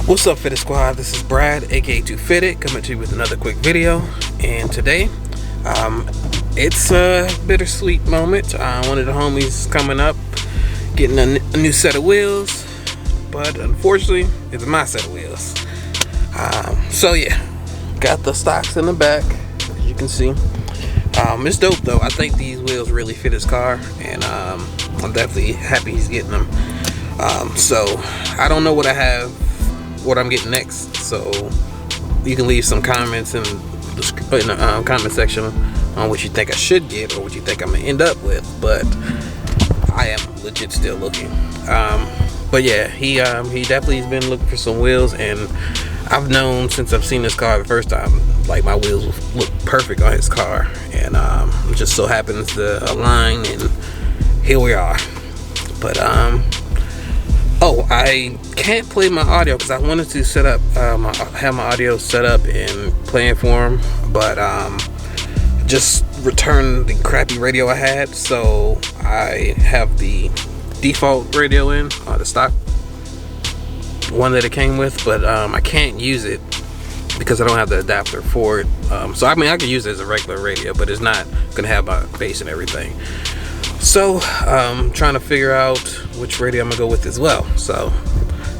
What's up, Fitted Squad? This is Brad, aka Too Fitted, coming to you with another quick video. And today, it's a bittersweet moment. One of the homies is coming up, getting a new set of wheels, but unfortunately, it's my set of wheels. So yeah, got the stocks in the back, as you can see. It's dope though. I think these wheels really fit his car, and I'm definitely happy he's getting them. So I don't know what I'm getting next, so you can leave some comments in the comment section on what you think I should get or what you think I'm gonna end up with, but I am legit still looking. But yeah, he definitely has been looking for some wheels, and I've known since I've seen this car the first time, like, my wheels look perfect on his car, and it just so happens to align, and here we are. But oh, I can't play my audio because I wanted to set up, have my audio set up and playing for him, but just returned the crappy radio I had, so I have the default radio in, the stock one that it came with, but I can't use it because I don't have the adapter for it. So I mean, I could use it as a regular radio, but it's not gonna have my bass and everything. So trying to figure out which radio I'm gonna go with as well. So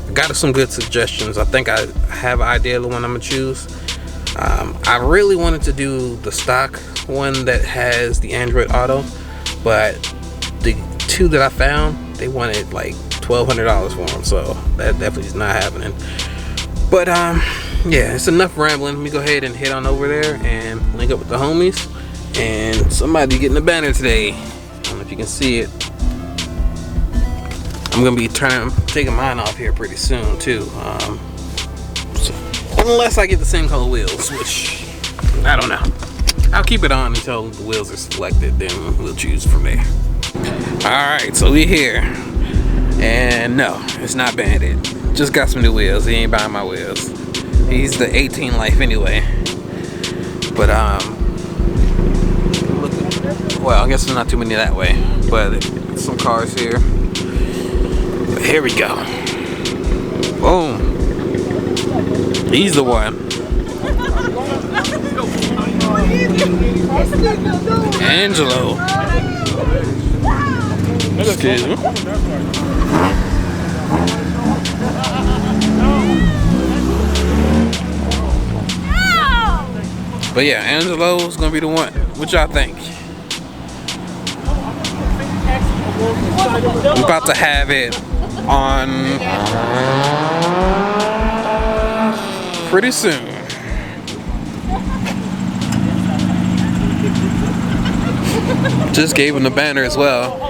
I got some good suggestions. I think I have an idea of the one I'm gonna choose. I really wanted to do the stock one that has the Android Auto, but the two that I found, they wanted like $1,200 for them, so that definitely is not happening. But yeah, it's enough rambling. Let me go ahead and head on over there and link up with the homies. And somebody getting a banner today. I don't know if you can see it. I'm gonna be taking mine off here pretty soon too. So, unless I get the same color wheels, which I don't know. I'll keep it on until the wheels are selected, then we'll choose from there. Alright, so we're here. And no, it's not Bandit. Just got some new wheels. He ain't buying my wheels. He's the 18 life anyway. But well, I guess there's not too many that way, but some cars here. But here we go. Boom. He's the one. Angelo. Excuse me. But yeah, Angelo's gonna be the one. What y'all think? We're about to have it on pretty soon. Just gave him the banner as well.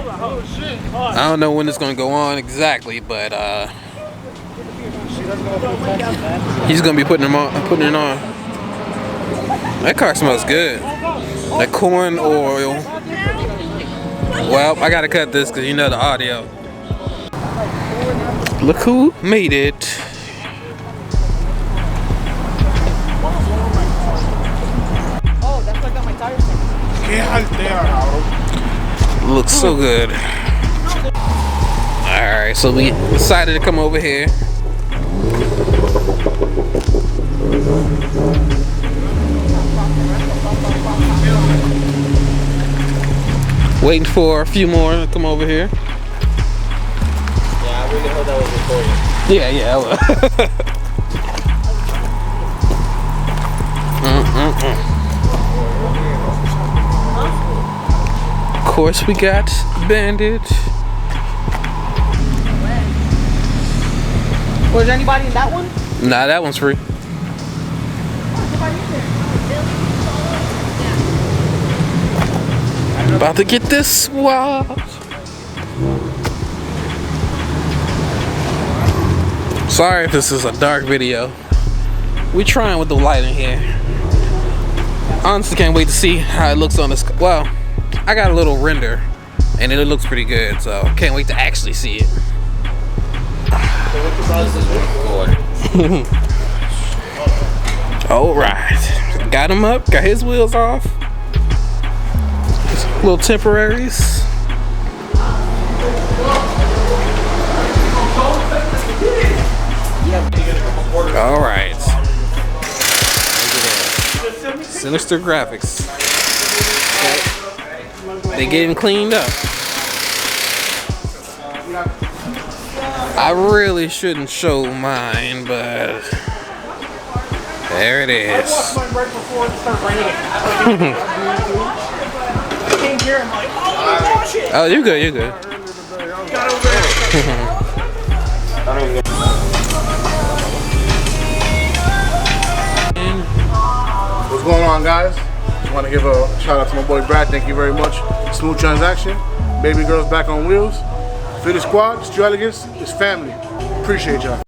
I don't know when it's gonna go on exactly, but he's gonna be putting it on. That car smells good. That corn oil. Well, I gotta cut this because you know the audio. Look who made it. Oh, that's where I got my tires from. Looks so good. Alright, so we decided to come over here. Waiting for a few more to come over here. Yeah, I really hope that was recording. Yeah, I will. Of course, we got Bandit. Was there anybody in that one? Nah, that one's free. About to get this swapped. Sorry if this is a dark video. We're trying with the light in here. Honestly, can't wait to see how it looks on this. Well, I got a little render, and it looks pretty good, so can't wait to actually see it. Alright. Got him up, got his wheels off. Little temporaries. Sinister Graphics. They getting cleaned up. I really shouldn't show mine, but there it is. Right before it started raining. I came here and I'm like, oh, wash it. Oh, you're good, you're good. Got over there. What's going on, guys? Just want to give a shout out to my boy Brad. Thank you very much. Smooth transaction. Baby girl's back on wheels. Fitted squad, it's Elegance, it's family. Appreciate y'all.